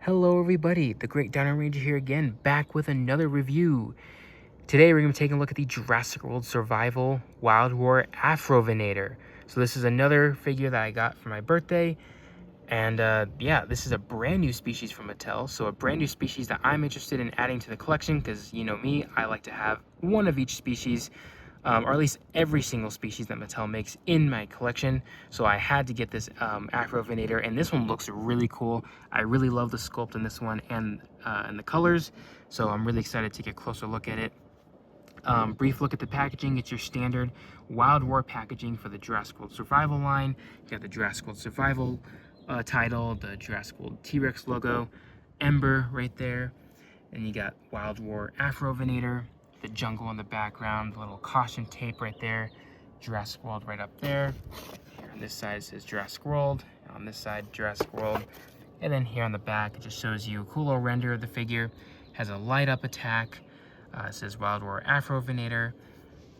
Hello everybody, the Great Dino Ranger here again, back with another review. Today we're going to be taking a look at the Jurassic World Survival Wild War Afrovenator. So this is another figure that I got for my birthday, and yeah, this is a brand new species from Mattel, so a brand new species that I'm interested in adding to the collection, because you know me, I like to have one of each species, or at least every single species that Mattel makes in my collection. So I had to get this Afrovenator, and this one looks really cool. I really love the sculpt in this one and the colors, so I'm really excited to get a closer look at it. Brief look at the packaging. It's your standard Wild War packaging for the Jurassic World Survival line. You got the Jurassic World Survival title, the Jurassic World T-Rex logo, Ember right there, and you got Wild War Afrovenator, the jungle in the background, the little caution tape right there, Jurassic World right up there. Here on this side it says Jurassic World, and on this side Jurassic World, and then here on the back it just shows you a cool little render of the figure. Has a light up attack. It says Wild War Afrovenator,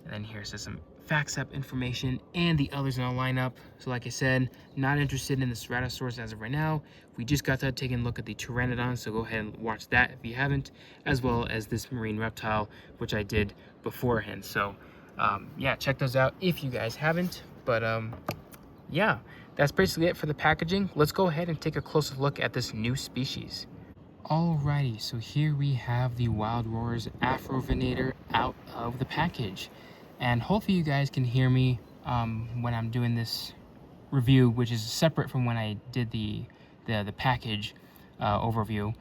and then here it says some facts up information and the others in our lineup. So like I said, not interested in the Ceratosaurus as of right now. We just got to take a look at the Pteranodon, so go ahead and watch that if you haven't, as well as this marine reptile, which I did beforehand. So yeah, check those out if you guys haven't. But yeah, that's basically it for the packaging. Let's go ahead and take a closer look at this new species. Alrighty, so here we have the Wild Wars Afrovenator out of the package. And hopefully you guys can hear me when I'm doing this review, which is separate from when I did the package overview.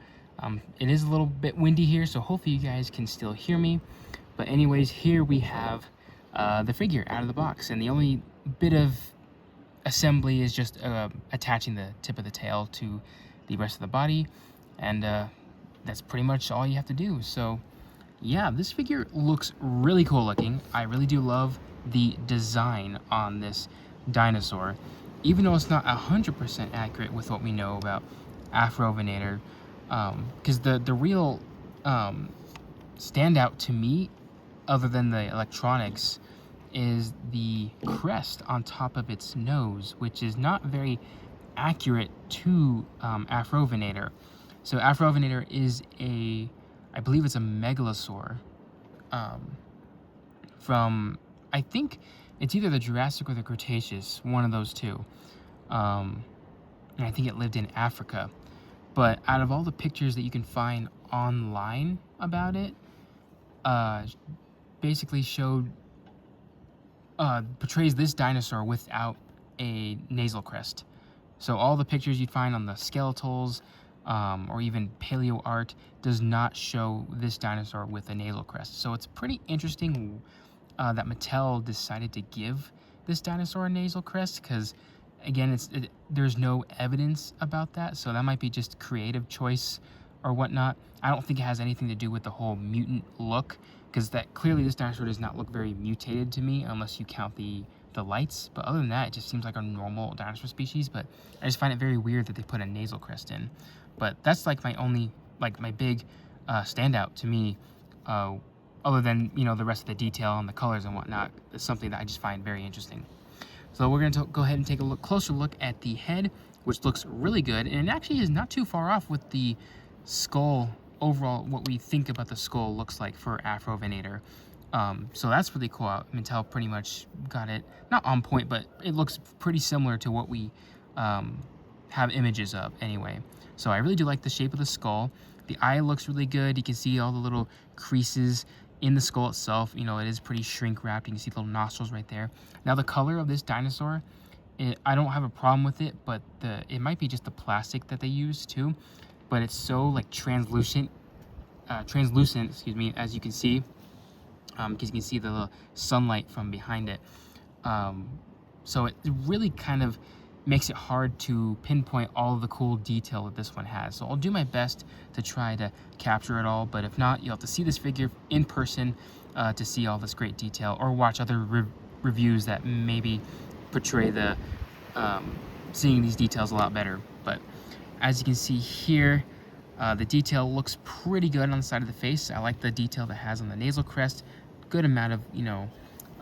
It is a little bit windy here, so hopefully you guys can still hear me. But anyways, here we have the figure out of the box, and the only bit of assembly is just attaching the tip of the tail to the rest of the body, and that's pretty much all you have to do. So yeah, this figure looks really cool looking. I really do love the design on this dinosaur, even though it's not 100% accurate with what we know about Afrovenator, because the real standout to me, other than the electronics, is the crest on top of its nose, which is not very accurate to Afrovenator. So Afrovenator is I believe it's a megalosaur from, I think it's either the Jurassic or the Cretaceous, one of those two. And I think it lived in Africa. But out of all the pictures that you can find online about it, basically portrays this dinosaur without a nasal crest. So all the pictures you'd find on the skeletals, or even paleo art, does not show this dinosaur with a nasal crest. So it's pretty interesting that Mattel decided to give this dinosaur a nasal crest, because again, there's no evidence about that, so that might be just creative choice or whatnot. I don't think it has anything to do with the whole mutant look, because that clearly this dinosaur does not look very mutated to me, unless you count the lights. But other than that, it just seems like a normal dinosaur species. But I just find it very weird that they put a nasal crest in. But that's like my big standout to me, other than, you know, the rest of the detail and the colors and whatnot. It's something that I just find very interesting. So we're going to go ahead and take a closer look at the head, which looks really good, and it actually is not too far off with the skull overall, what we think about the skull looks like for Afrovenator. So that's really cool. Mattel pretty much got it, not on point, but it looks pretty similar to what we have images of anyway. So I really do like the shape of the skull. The eye looks really good. You can see all the little creases in the skull itself. You know, it is pretty shrink wrapped. You can see the little nostrils right there. Now the color of this dinosaur, I don't have a problem with it, but it might be just the plastic that they use too. But it's so like translucent, excuse me, as you can see, because you can see the little sunlight from behind it. So it really kind of makes it hard to pinpoint all of the cool detail that this one has. So I'll do my best to try to capture it all, but if not, you'll have to see this figure in person to see all this great detail, or watch other reviews that maybe portray seeing these details a lot better. But as you can see here, the detail looks pretty good on the side of the face. I like the detail that has on the nasal crest. Good amount of, you know,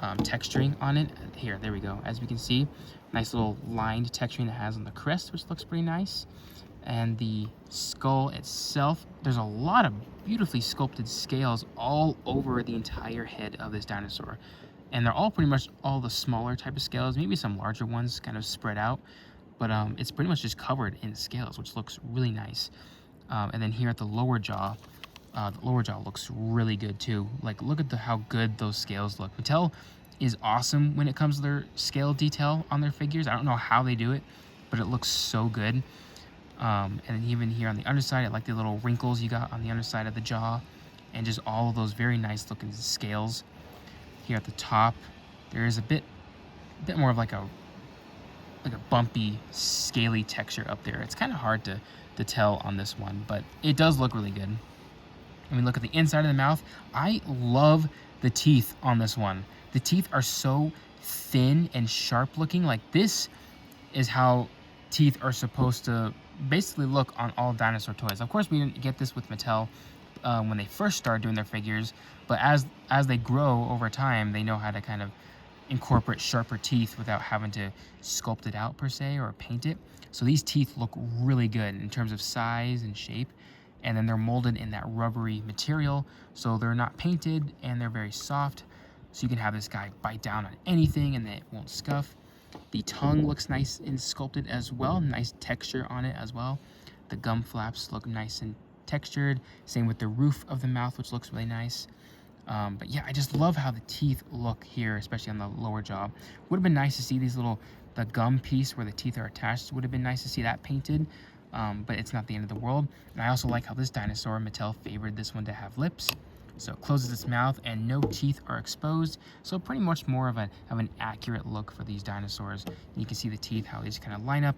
texturing on it. Here, there we go. As we can see, nice little lined texturing that has on the crest, which looks pretty nice. And the skull itself, there's a lot of beautifully sculpted scales all over the entire head of this dinosaur. And they're all pretty much all the smaller type of scales, maybe some larger ones kind of spread out. But it's pretty much just covered in scales, which looks really nice. And then here at the lower jaw looks really good too. Like, look at how good those scales look. Mattel is awesome when it comes to their scale detail on their figures. I don't know how they do it, but it looks so good. And then even here on the underside, I like the little wrinkles you got on the underside of the jaw, and just all of those very nice looking scales. Here at the top, there is a bit more of like a bumpy, scaly texture up there. It's kind of hard to tell on this one, but it does look really good. When we look at the inside of the mouth, I love the teeth on this one. The teeth are so thin and sharp looking. Like, this is how teeth are supposed to basically look on all dinosaur toys. Of course, we didn't get this with Mattel when they first started doing their figures, but as they grow over time, they know how to kind of incorporate sharper teeth without having to sculpt it out per se or paint it. So these teeth look really good in terms of size and shape, and then they're molded in that rubbery material, so they're not painted and they're very soft, so you can have this guy bite down on anything and it won't scuff. The tongue looks nice and sculpted as well, nice texture on it as well. The gum flaps look nice and textured, same with the roof of the mouth, which looks really nice. But yeah, I just love how the teeth look here, especially on the lower jaw. Would have been nice to see the gum piece where the teeth are attached, would have been nice to see that painted, but it's not the end of the world. And I also like how this dinosaur, Mattel favored this one to have lips. So it closes its mouth and no teeth are exposed. So pretty much more of an accurate look for these dinosaurs. And you can see the teeth, how they just kind of line up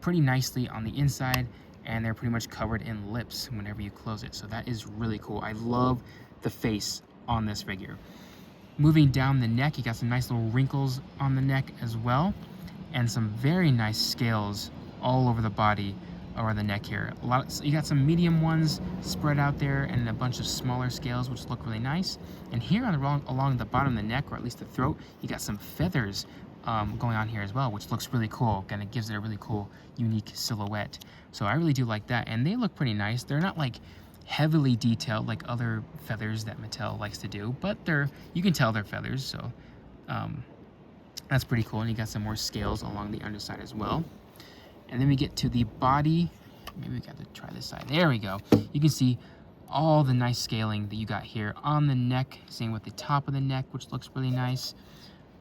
pretty nicely on the inside, and they're pretty much covered in lips whenever you close it. So that is really cool. I love the face on this figure. Moving down the neck, you got some nice little wrinkles on the neck as well, and some very nice scales all over the body or the neck here. You got some medium ones spread out there and a bunch of smaller scales, which look really nice. And here along the bottom of the neck, or at least the throat, you got some feathers going on here as well, which looks really cool. Kind of gives it a really cool, unique silhouette. So I really do like that, and they look pretty nice. They're not like heavily detailed like other feathers that Mattel likes to do, but you can tell they're feathers, so that's pretty cool. And you got some more scales along the underside as well. And then we get to the body. Maybe we got to try this side. There we go. You can see all the nice scaling that you got here on the neck, same with the top of the neck, which looks really nice.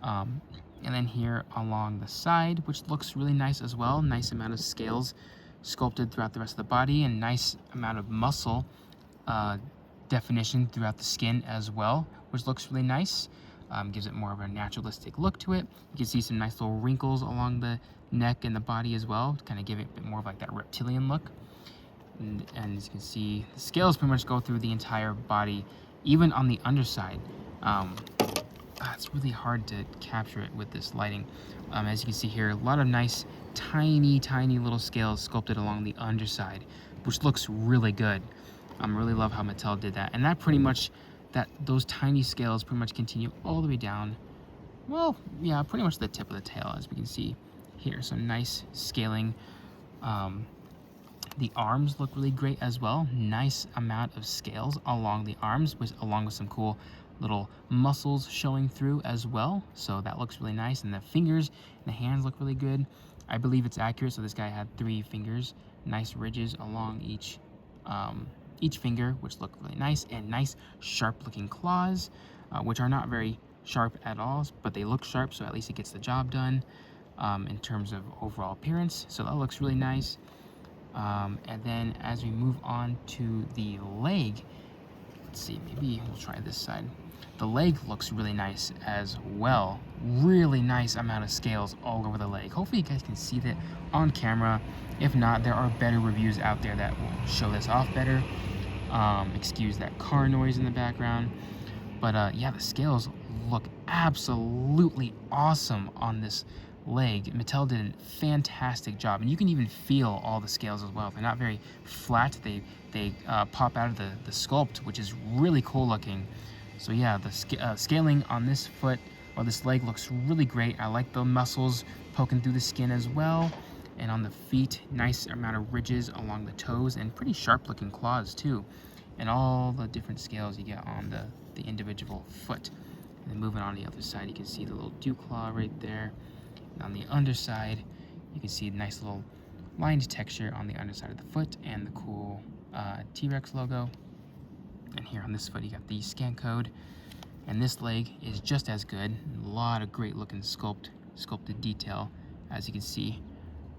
And then here along the side, which looks really nice as well. Nice amount of scales sculpted throughout the rest of the body, and nice amount of muscle definition throughout the skin as well, which looks really nice. Gives it more of a naturalistic look to it. You can see some nice little wrinkles along the neck and the body as well, to kind of give it a bit more of like that reptilian look. And as you can see, the scales pretty much go through the entire body, even on the underside. It's really hard to capture it with this lighting. As you can see here, a lot of nice tiny little scales sculpted along the underside, which looks really good. Really love how Mattel did that. And that pretty much, those tiny scales pretty much continue all the way down. Well, yeah, pretty much the tip of the tail, as we can see here. Some nice scaling. The arms look really great as well. Nice amount of scales along the arms, along with some cool little muscles showing through as well. So that looks really nice. And the fingers and the hands look really good. I believe it's accurate. So this guy had 3 fingers, nice ridges along each finger, which look really nice, and nice sharp looking claws, which are not very sharp at all, but they look sharp, so at least it gets the job done in terms of overall appearance. So that looks really nice. And then as we move on to the leg, let's see, maybe we'll try this side. The leg looks really nice as well. Really nice amount of scales all over the leg. Hopefully you guys can see that on camera. If not, there are better reviews out there that will show this off better. Excuse that car noise in the background. But yeah, the scales look absolutely awesome on this leg. Mattel did a fantastic job, and you can even feel all the scales as well. They're not very flat. They pop out of the sculpt, which is really cool looking. So yeah, the scaling on this foot or this leg looks really great. I like the muscles poking through the skin as well, And on the feet, nice amount of ridges along the toes and pretty sharp looking claws too. And all the different scales you get on the individual foot. And then moving on the other side, you can see the little dew claw right there. And on the underside, you can see a nice little lined texture on the underside of the foot and the cool T-Rex logo. And here on this foot, you got the scan code. And this leg is just as good. A lot of great looking sculpted detail, as you can see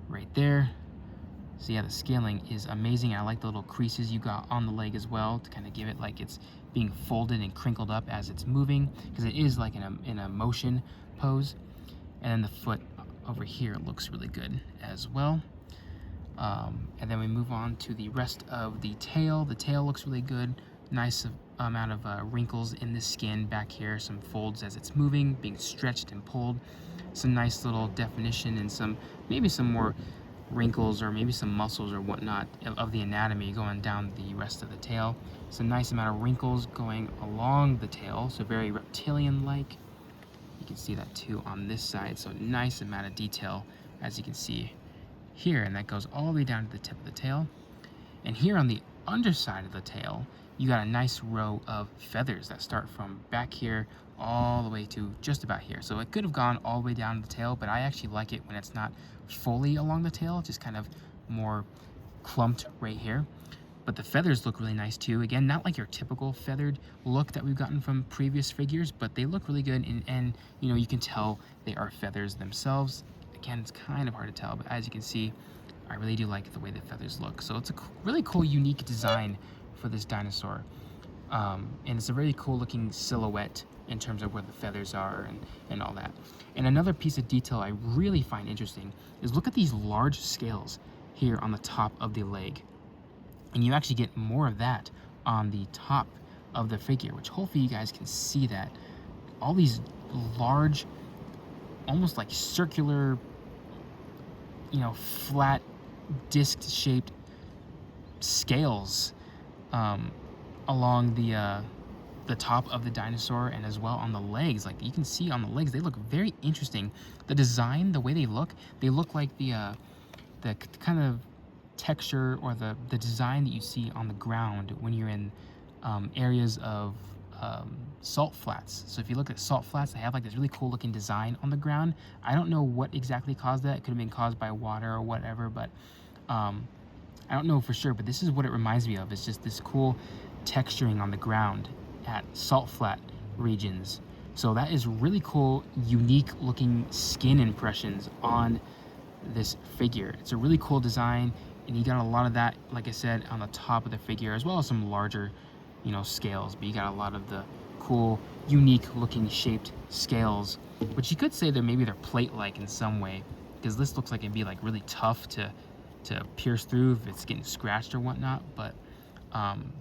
right there. So yeah, the scaling is amazing. I like the little creases you got on the leg as well to kind of give it like it's being folded and crinkled up as it's moving, because it is like in a motion pose. And then the foot over here looks really good as well. And then we move on to the rest of the tail. The tail looks really good. Nice amount of wrinkles in the skin back here. Some folds as it's moving, being stretched and pulled. Some nice little definition and maybe some more wrinkles or maybe some muscles or whatnot of the anatomy going down the rest of the tail. Some nice amount of wrinkles going along the tail, so very reptilian-like. You can see that too on this side, so nice amount of detail as you can see here, and that goes all the way down to the tip of the tail. And here on the underside of the tail, you got a nice row of feathers that start from back here all the way to just about here. So it could have gone all the way down the tail, but I actually like it when it's not fully along the tail, just kind of more clumped right here. But the feathers look really nice too. Again, not like your typical feathered look that we've gotten from previous figures, but they look really good, and you know, you can tell they are feathers themselves. Again, it's kind of hard to tell, but as you can see, I really do like the way the feathers look. So it's a really cool, unique design for this dinosaur. And it's a very cool looking silhouette in terms of where the feathers are and all that. And another piece of detail I really find interesting is look at these large scales here on the top of the leg. And you actually get more of that on the top of the figure, which hopefully you guys can see that. All these large, almost like circular, you know, flat disc-shaped scales along the top of the dinosaur, and as well on the legs. Like you can see on the legs, they look very interesting. The design, the way they look like the kind of texture or the design that you see on the ground when you're in areas of salt flats. So if you look at salt flats, they have like this really cool looking design on the ground. I don't know what exactly caused that. It could have been caused by water or whatever, but I don't know for sure, but this is what it reminds me of. It's just this cool texturing on the ground at salt flat regions. So that is really cool, unique looking skin impressions on this figure. It's a really cool design, and you got a lot of that, like I said, on the top of the figure, as well as some larger, you know, scales. But you got a lot of the cool, unique looking shaped scales, which you could say that maybe they're plate-like in some way, because this looks like it'd be like really tough to pierce through if it's getting scratched or whatnot. But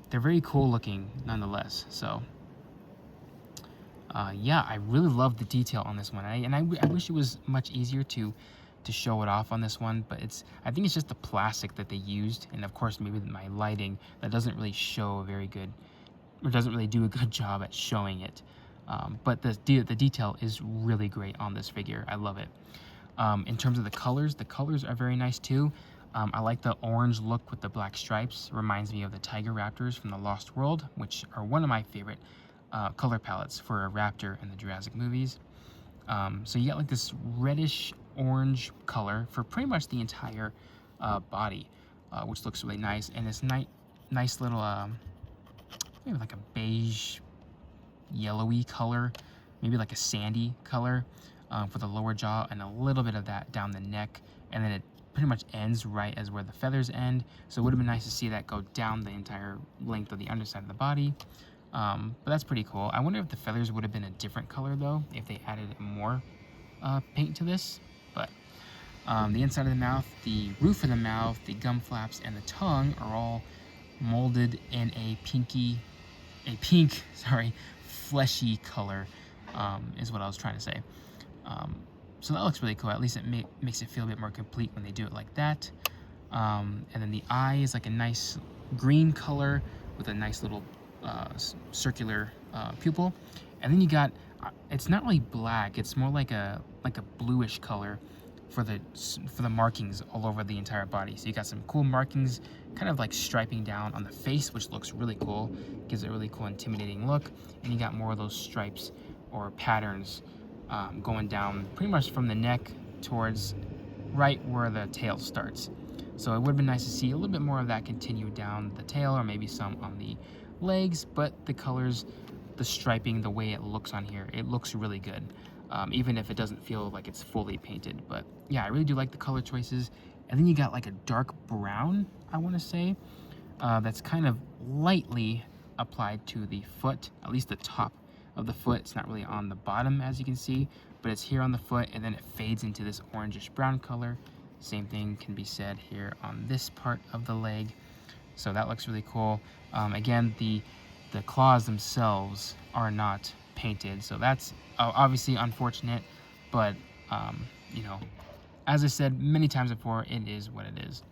they're very cool looking nonetheless. So yeah, I really love the detail on this one, and I wish it was much easier to show it off on this one, but I think it's just the plastic that they used, and of course maybe my lighting that doesn't really show very good, or doesn't really do a good job at showing it. But the detail is really great on this figure. I love it. In terms of the colors are very nice too. I like the orange look with the black stripes. Reminds me of the tiger raptors from the Lost World, which are one of my favorite color palettes for a raptor in the Jurassic movies. So you got like this reddish orange color for pretty much the entire body, which looks really nice. And this nice little maybe like a beige yellowy color, maybe like a sandy color for the lower jaw, and a little bit of that down the neck, and then it pretty much ends right as where the feathers end. So it would have been nice to see that go down the entire length of the underside of the body. But that's pretty cool. I wonder if the feathers would have been a different color though, if they added more paint to this. But the inside of the mouth, the roof of the mouth, the gum flaps, and the tongue are all molded in a pink, fleshy color, is what I was trying to say. So that looks really cool. At least it makes it feel a bit more complete when they do it like that. And then the eye is like a nice green color with a nice little circular pupil. And then you got, it's not really black, it's more like a bluish color for the markings all over the entire body. So you got some cool markings, kind of like striping down on the face, which looks really cool. Gives it a really cool, intimidating look. And you got more of those stripes or patterns going down pretty much from the neck towards right where the tail starts. So it would have been nice to see a little bit more of that continue down the tail, or maybe some on the legs, but the colors, the striping, the way it looks on here, it looks really good. Even if it doesn't feel like it's fully painted. But yeah, I really do like the color choices. And then you got like a dark brown, I want to say, that's kind of lightly applied to the foot, at least the top of the foot. It's not really on the bottom, as you can see, but it's here on the foot, and then it fades into this orangish brown color. Same thing can be said here on this part of the leg. So that looks really cool. Again, the claws themselves are not painted, so that's obviously unfortunate, but you know, as I said many times before, it is what it is.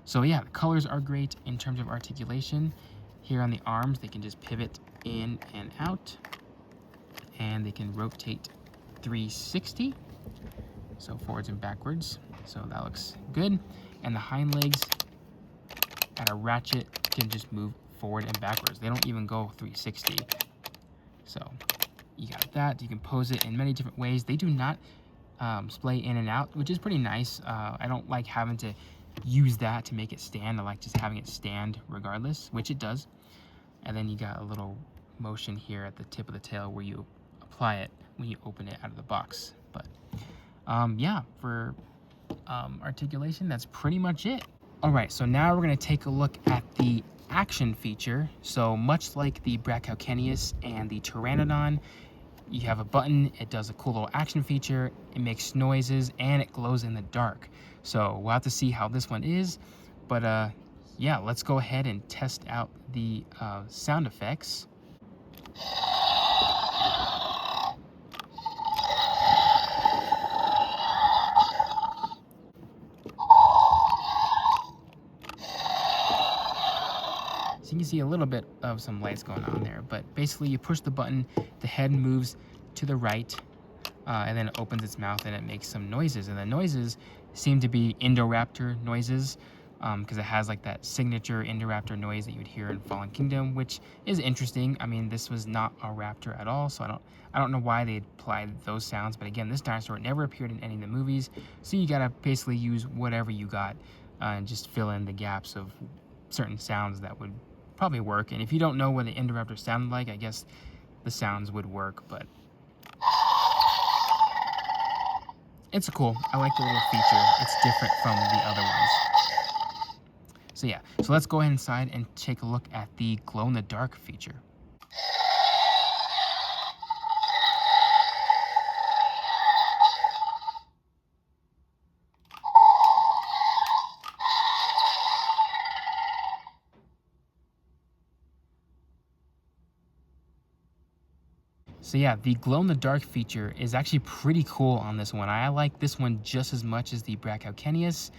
So yeah, the colors are great in terms of articulation. Here on the arms, they can just pivot in and out, and they can rotate 360, so forwards and backwards. So that looks good. And the hind legs at a ratchet can just move forward and backwards. They don't even go 360. So you got that. You can pose it in many different ways. They do not splay in and out, which is pretty nice. I don't like having to use that to make it stand. I like just having it stand regardless, which it does. And then you got a little motion here at the tip of the tail where you apply it when you open it out of the box. But yeah, for articulation, that's pretty much it. All right, so now we're going to take a look at the action feature. So much like the Brachioceneus and the Pteranodon, you have a button, it does a cool little action feature, it makes noises, and it glows in the dark. So we'll have to see how this one is, but yeah, let's go ahead and test out the sound effects. So you can see a little bit of some lights going on there, but basically you push the button, the head moves to the right, and then it opens its mouth and it makes some noises. And the noises seem to be Indoraptor noises, because it has like that signature Indoraptor noise that you would hear in Fallen Kingdom, which is interesting. I mean, this was not a raptor at all, so I don't know why they applied those sounds. But again, this dinosaur never appeared in any of the movies, so you gotta basically use whatever you got and just fill in the gaps of certain sounds that would probably work. And if you don't know what the Indoraptor sounded like, I guess the sounds would work, but it's cool. I like the little feature. It's different from the other ones. So yeah, so let's go ahead inside and take a look at the glow-in-the-dark feature. So yeah, the glow-in-the-dark feature is actually pretty cool on this one. I like this one just as much as the Brachioceneus.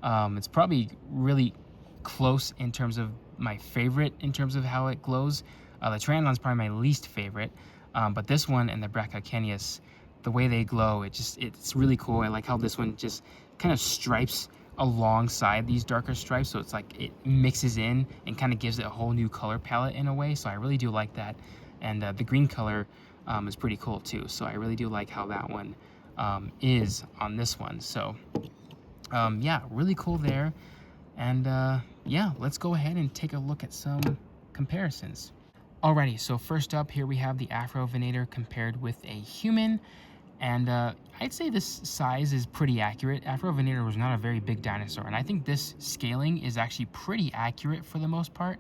It's probably really close in terms of my favorite, in terms of how it glows. The Pteranodon's probably my least favorite, but this one and the Brachioceneus, the way they glow, it's really cool. I like how this one just kind of stripes alongside these darker stripes, so it's like it mixes in and kind of gives it a whole new color palette in a way. So I really do like that. And the green color is pretty cool too. So I really do like how that one is on this one. So yeah, really cool there. And yeah, let's go ahead and take a look at some comparisons. Alrighty, so first up here we have the Afrovenator compared with a human. And I'd say this size is pretty accurate. Afrovenator was not a very big dinosaur, and I think this scaling is actually pretty accurate for the most part,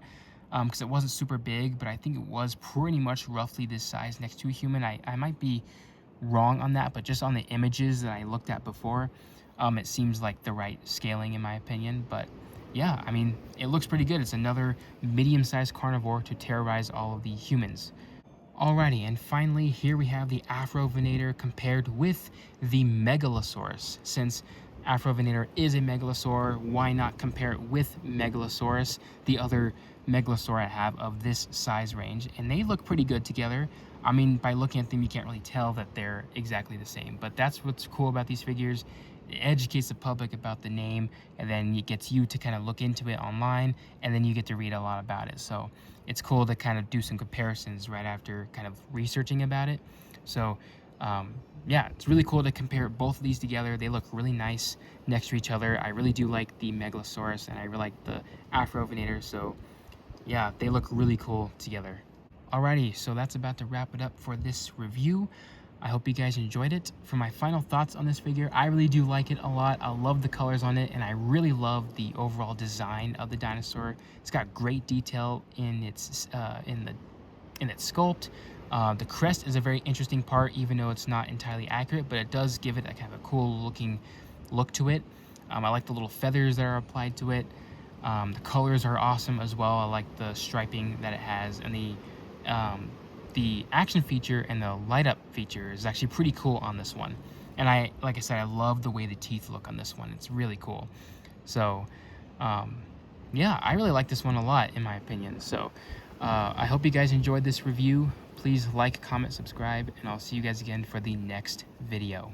because it wasn't super big, but I think it was pretty much roughly this size next to a human. I might be wrong on that, but just on the images that I looked at before, it seems like the right scaling in my opinion. But yeah, I mean, it looks pretty good. It's another medium-sized carnivore to terrorize all of the humans. Alrighty, and finally here we have the Afrovenator compared with the Megalosaurus. Since Afrovenator is a megalosaur, why not compare it with Megalosaurus, the other megalosaur I have of this size range? And they look pretty good together. I mean, by looking at them, you can't really tell that they're exactly the same, but that's what's cool about these figures. educates the public about the name, and then it gets you to kind of look into it online, and then you get to read a lot about it. So it's cool to kind of do some comparisons right after kind of researching about it. So yeah, it's really cool to compare both of these together. They look really nice next to each other. I really do like the Megalosaurus, and I really like the Afrovenator. So yeah, they look really cool together. Alrighty, so that's about to wrap it up for this review. I hope you guys enjoyed it. For my final thoughts on this figure, I really do like it a lot. I love the colors on it, and I really love the overall design of the dinosaur. It's got great detail in its sculpt. The crest is a very interesting part, even though it's not entirely accurate, but it does give it a kind of a cool looking look to it. I like the little feathers that are applied to it. The colors are awesome as well. I like the striping that it has, and the action feature and the light up feature is actually pretty cool on this one. And like I said, I love the way the teeth look on this one. It's really cool. So yeah, I really like this one a lot, in my opinion. So I hope you guys enjoyed this review. Please like, comment, subscribe, and I'll see you guys again for the next video.